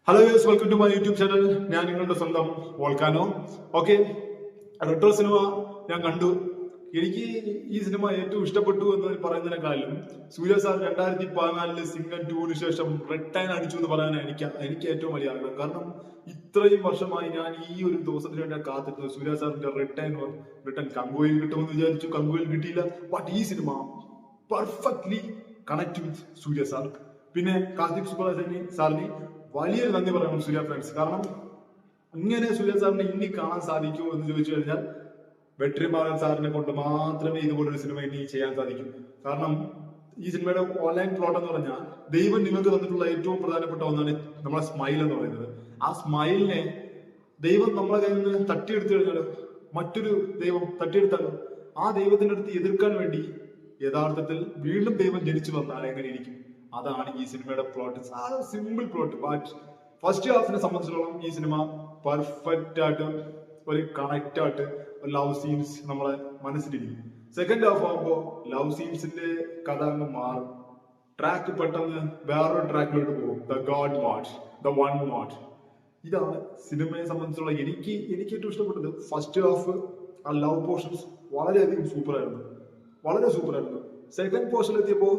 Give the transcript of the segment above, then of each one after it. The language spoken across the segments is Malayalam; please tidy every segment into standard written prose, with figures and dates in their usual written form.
Hello yes welcome to my YouTube channel. ഞാൻ നിങ്ങളുടെ സ്വന്തം വോൾക്കാനോ. ഓക്കെ, റെട്രോ സിനിമ ഞാൻ കണ്ടു. എനിക്ക് ഈ സിനിമ ഏറ്റവും ഇഷ്ടപ്പെട്ടു എന്ന് പറയുന്നതിനെക്കാളും സൂര്യ സാർ 2014 സിംഗം 2 ശേഷം റിട്ടേൺ അടിച്ചു എന്ന് പറയാൻ എനിക്ക് ഏറ്റവും വലിയ ആഗ്രഹം. കാരണം ഇത്രയും വർഷമായി ഞാൻ ഈ ഒരു ദിവസത്തിന് വേണ്ടി കാത്തിരുന്നത്. സൂര്യ സാറിന്റെ റിട്ടേൺ കങ്കുവയിൽ കിട്ടുമെന്ന് വിചാരിച്ചു, കങ്കുവയിൽ കിട്ടിയില്ല. ബട്ട് ഈ cinema perfectly connect with Surya sir. പിന്നെ കാർത്തിക് സുബ്ബരാജ് സാറിന് വലിയൊരു നന്ദി പറയണം സൂര്യ ഫ്രണ്ട്സ്. കാരണം ഇങ്ങനെ സൂര്യ സാറിനെ ഇനി കാണാൻ സാധിക്കുമോ എന്ന് ചോദിച്ചു കഴിഞ്ഞാൽ വെട്രിമാറൻ സാറിനെ കൊണ്ട് മാത്രമേ ഇതുപോലൊരു സിനിമ ഇനി ചെയ്യാൻ സാധിക്കൂ. കാരണം ഈ സിനിമയുടെ ഓൺലൈൻ പ്ലോട്ട് എന്ന് പറഞ്ഞാൽ ദൈവം നിങ്ങൾക്ക് തന്നിട്ടുള്ള ഏറ്റവും പ്രധാനപ്പെട്ട ഒന്നാണ് നമ്മളെ സ്മൈൽ എന്ന് പറയുന്നത്. ആ സ്മൈലിനെ ദൈവം നമ്മളെ കയ്യിൽ നിന്ന് തട്ടിയെടുത്തു കഴിഞ്ഞാലോ, മറ്റൊരു ദൈവം തട്ടിയെടുത്താലോ, ആ ദൈവത്തിന്റെ അടുത്ത് എതിർക്കാൻ വേണ്ടി യഥാർത്ഥത്തിൽ വീണ്ടും ദൈവം ജനിച്ചു വന്നാൽ എങ്ങനെ ഇരിക്കും? അതാണ് ഈ സിനിമയുടെ plot. Simple plot. But first ഹാഫിനെ സംബന്ധിച്ചിടത്തോളം ഈ സിനിമ പെർഫെക്റ്റ് ആയിട്ട് ഒരു കണക്ട് ആയിട്ട് ലവ് സീൻസ് നമ്മളെ മനസ്സിലിരിക്കും. സെക്കൻഡ് ഹാഫ് ആകുമ്പോൾ ലവ് സീൻസിന്റെ കഥ അങ്ങ് മാറും. ട്രാക്ക് പെട്ടെന്ന് വേറൊരു ട്രാക്കിലോട്ട് പോകും. The god mode, the one mode. ഇതാണ് സിനിമയെ സംബന്ധിച്ചുള്ള എനിക്ക് ഏറ്റവും ഇഷ്ടപ്പെട്ടത്. ഫസ്റ്റ് ഹാഫ് ആ ലവ് പോർഷൻസ് വളരെയധികം സൂപ്പറായിരുന്നു, വളരെ സൂപ്പറായിരുന്നു. സെക്കൻഡ് പോർഷൻ എത്തിയപ്പോൾ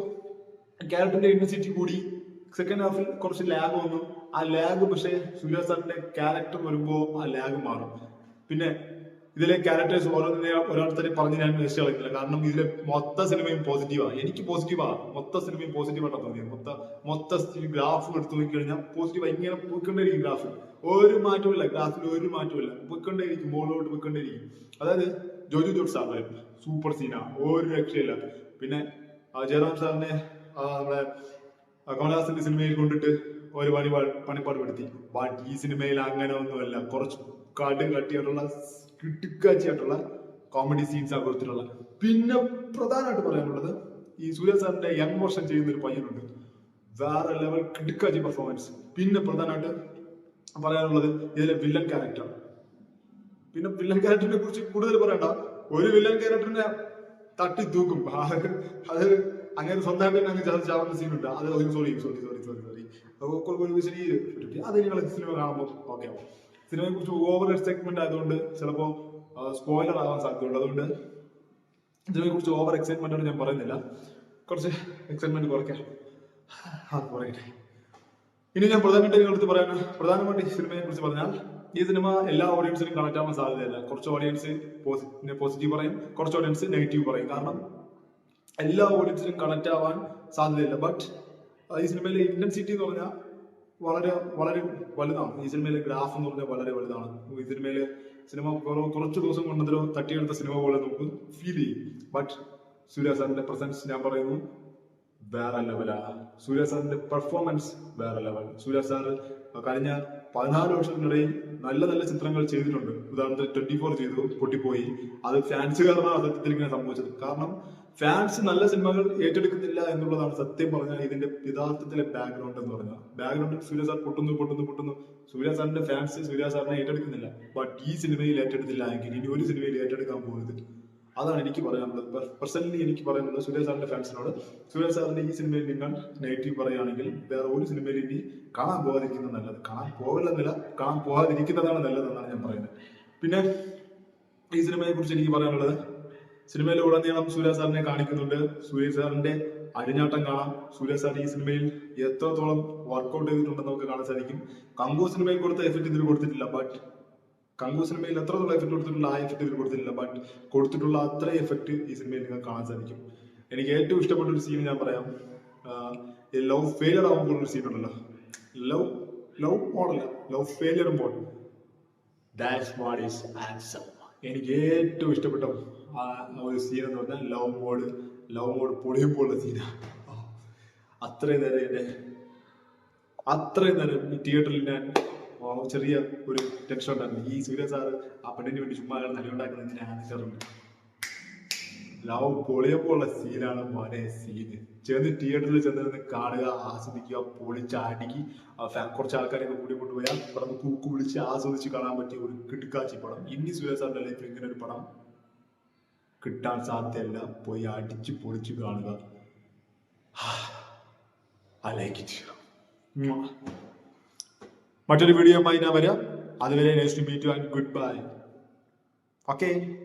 ക്യാരക്ടറിന്റെ ഇന്റൻസിറ്റി കൂടി. സെക്കൻഡ് ഹാഫിൽ കുറച്ച് ലാഗ് വന്നു. ആ ലാഗ് പക്ഷേ സൂര്യ സാറിന്റെ ക്യാരക്ടർ വരുമ്പോൾ ആ ലാഗ് മാറും. പിന്നെ ഇതിലെ ക്യാരക്ടേഴ്സ് ഓരോരുത്തരെ പറഞ്ഞ് ഞാൻ വേസ്റ്റ് കളയുന്നില്ല. കാരണം ഇതിലെ മൊത്ത സിനിമയും പോസിറ്റീവാണ്. എനിക്ക് പോസിറ്റീവാണ്, മൊത്ത സിനിമയും പോസിറ്റീവായിട്ടാണ് തോന്നിയത്. മൊത്ത ഗ്രാഫ് എടുത്തു നോക്കിക്കഴിഞ്ഞാൽ പോസിറ്റീവ് ഇങ്ങനെ പോയിക്കൊണ്ടേയിരിക്കും. ഒരു മാറ്റമില്ല, ഗ്രാഫിൽ ഒരു മാറ്റമില്ല, പോയിക്കൊണ്ടേയിരിക്കും, മുകളിലോട്ട് പോയിക്കൊണ്ടേയിരിക്കും. അതായത് ജോജു ജോർജ് സാറിന് സൂപ്പർ സീനാ, ഒരു രക്ഷയില്ല. പിന്നെ ജയറാം സാറിനെ നമ്മളെ കമലഹാസന്റെ സിനിമയിൽ കൊണ്ടിട്ട് ഒരു പണിപ്പാട് പെടുത്തി. ബട്ട് ഈ സിനിമയിൽ അങ്ങനെ ഒന്നുമല്ല. കുറച്ച് കട്ടിയായിട്ടുള്ള കിട്ടുക്കാച്ചിയായിട്ടുള്ള കോമഡി സീൻസ് ആണ് കൊടുത്തിട്ടുള്ളത്. പിന്നെ പ്രധാനമായിട്ട് പറയാനുള്ളത്, ഈ സൂര്യ സാറിന്റെ യങ് വേർഷൻ ചെയ്യുന്ന ഒരു പയ്യനുണ്ട്, വേറെ ലെവൽ കിടുക്കാച്ചി പെർഫോമൻസ്. പിന്നെ പ്രധാനമായിട്ട് പറയാനുള്ളത് ഇതിലെ വില്ലൻ ക്യാരക്ടർ. പിന്നെ വില്ലൻ ക്യാരക്ടറിനെ കുറിച്ച് കൂടുതൽ പറയണ്ട. ഒരു വില്ലൻ ക്യാരക്ടറിനെ തട്ടി തൂക്കും. അത് അങ്ങനെ സ്വന്തമായിട്ട് അങ്ങ് ചാവുന്ന സീനുണ്ട്. അത് സോറി അത് നിങ്ങൾ സിനിമ കാണുമ്പോൾ ഓക്കെ ആവും. സിനിമയെ കുറിച്ച് ഓവർ എക്സൈറ്റ്മെന്റ് ആയതുകൊണ്ട് ചിലപ്പോൾ സ്പോയിലർ ആവാൻ സാധ്യതയുണ്ട്. അതുകൊണ്ട് ഇതിനെ കുറിച്ച് ഓവർ എക്സൈറ്റ്മെന്റ് ഞാൻ പറയുന്നില്ല. കുറച്ച് എക്സൈറ്റ്മെന്റ് കുറയ്ക്കാം, കുറയട്ടെ. ഇനി ഞാൻ പ്രധാനമായിട്ട് ഈ സിനിമയെ കുറിച്ച് പറഞ്ഞാൽ, ഈ സിനിമ എല്ലാ ഓഡിയൻസിനും കണക്ട് ആവാൻ സാധ്യതയില്ല. കുറച്ച് ഓഡിയൻസ് പോസിറ്റീവ് പറയും, കുറച്ച് ഓഡിയൻസ് നെഗറ്റീവ് പറയും. കാരണം എല്ലാ ഓഡിയൻസിനും കണക്ട് ആവാൻ സാധ്യതയില്ല. ബട്ട് ഈ സിനിമയിലെ ഇന്റൻസിറ്റി എന്ന് പറഞ്ഞാൽ വളരെ വളരെ വലുതാണ്. ഈ സിനിമയിലെ ഗ്രാഫ് എന്ന് പറഞ്ഞാൽ വളരെ വലുതാണ്. ഈ സിനിമ കുറച്ച് ദിവസം കൊണ്ടതിലോ തട്ടിയെടുത്ത സിനിമ പോലെ നമുക്ക് ഫീൽ ചെയ്യും. ബട്ട് സൂര്യ സാറിന്റെ പ്രസൻസ് ഞാൻ പറയുന്നു വേറെ ലെവലാ. സൂര്യ സാറിന്റെ പെർഫോമൻസ് വേറെ ലെവൽ. സൂര്യ സാർ കഴിഞ്ഞ 14 വർഷത്തിനിടയിൽ നല്ല നല്ല ചിത്രങ്ങൾ ചെയ്തിട്ടുണ്ട്. ഉദാഹരണത്തിന് 24 ചെയ്തു, പൊട്ടിപ്പോയി. അത് ഫാൻസ് കാരണമാണ് സത്യത്തിൽ ഇങ്ങനെ സംഭവിച്ചത്. കാരണം ഫാൻസ് നല്ല സിനിമകൾ ഏറ്റെടുക്കുന്നില്ല എന്നുള്ളതാണ് സത്യം പറഞ്ഞാൽ ഇതിന്റെ യഥാർത്ഥത്തിലെ ബാക്ക്ഗ്രൗണ്ട് എന്ന് പറഞ്ഞാൽ. ബാക്ക്ഗ്രൗണ്ടിൽ സൂര്യ സാർ പൊട്ടുന്നു. സൂര്യ സാറിന്റെ ഫാൻസ് സൂര്യ സാറിനെ ഏറ്റെടുക്കുന്നില്ല. ബട്ട് ഈ സിനിമയിൽ ഏറ്റെടുത്തില്ല എങ്കിൽ ഇനി ഒരു സിനിമയിൽ ഏറ്റെടുക്കാൻ പോകുന്നത്. അതാണ് എനിക്ക് പറയാനുള്ളത്. പേഴ്സണലി എനിക്ക് പറയാനുള്ളത് സൂര്യ സാറിന്റെ ഫാൻസിനോട്, സൂര്യ സാറിന്റെ ഈ സിനിമയിൽ നിങ്ങൾ നെഗറ്റീവ് പറയുകയാണെങ്കിൽ വേറെ ഒരു സിനിമയിൽ ഇനി കാണാൻ പോകാതിരിക്കുന്നത് നല്ലത്. കാണാൻ പോകാതിരിക്കുന്നതാണ് നല്ലതെന്നാണ് ഞാൻ പറയുന്നത്. പിന്നെ ഈ സിനിമയെ കുറിച്ച് എനിക്ക് പറയാനുള്ളത്, സിനിമയിൽ ഉടനീളം സൂര്യ സാറിനെ കാണിക്കുന്നുണ്ട്. സൂര്യ സാറിന്റെ അഴിഞ്ഞാട്ടം കാണാം. സൂര്യ സാർ ഈ സിനിമയിൽ എത്രത്തോളം വർക്ക്ഔട്ട് ചെയ്തിട്ടുണ്ടെന്ന് നമുക്ക് കാണാൻ സാധിക്കും. കങ്കു സിനിമയിൽ കൊടുത്ത എഫക്ട് ഇതിൽ കൊടുത്തിട്ടില്ല. ബട്ട് കങ്കു സിനിമയിൽ എത്രത്തോളം എഫക്ട് കൊടുത്തിട്ടുള്ള ആ എഫക്ട് ഇതിൽ കൊടുത്തിട്ടില്ല. ബട്ട് കൊടുത്തിട്ടുള്ള അത്ര എഫക്ട് ഈ സിനിമയിൽ നിങ്ങൾക്ക് കാണാൻ സാധിക്കും. എനിക്ക് ഏറ്റവും ഇഷ്ടപ്പെട്ട ഒരു സീൻ ഞാൻ പറയാം. ലവ് ഫെയിലിയർ ആകുമ്പോൾ ഒരു സീൻ ഉണ്ടല്ലോ, ലവ് ഫെയിലിയറുമ്പോൾ ദാറ്റ്സ് വാട്ട് ഈസ് ആൻസർ. എനിക്ക് ഏറ്റവും ഇഷ്ടപ്പെട്ട ആ ഒരു സീൻ എന്ന് പറഞ്ഞാൽ ലവ് മോഡ് പൊളിയുമ്പോഴുള്ള സീനാണ്. അത്രയും നേരം ഈ തിയേറ്ററിൽ ഞാൻ ചെറിയ ഒരു ടെൻഷൻ ഉണ്ടായിരുന്നു. ഈ സൂര്യ സാറ് ആ പെണ്ണിന് വേണ്ടി ചുമ്മാ നല്ലുണ്ടാക്കുന്നത് ആൻസറുണ്ട്. ലവ് പൊളിയപ്പോഴുള്ള സീനാണ് മോനെ സീന്. തിയേറ്ററിൽ ചെന്നിരുന്ന് കാണുക, ആസ്വദിക്കുക, പൊളിച്ചടുക്കി കുറച്ച് ആൾക്കാരെയൊക്കെ കൂടി കൊണ്ടുപോയാൽ പടം കൂക്ക് വിളിച്ച് ആസ്വദിച്ച് കാണാൻ പറ്റിയ ഒരു കിടുക്കാച്ചി പടം. ഇനി സൂര്യ സാറിന്റെ ലൈഫിൽ ഇങ്ങനെ ഒരു പടം കിട്ടാൻ സാധ്യതയല്ല. പോയി അടിച്ച് പൊളിച്ച് കാണുക. I like it. മറ്റൊരു വീഡിയോയുമായി ഞാൻ വരാം. അതുവരെ nice to meet you and goodbye. Okay.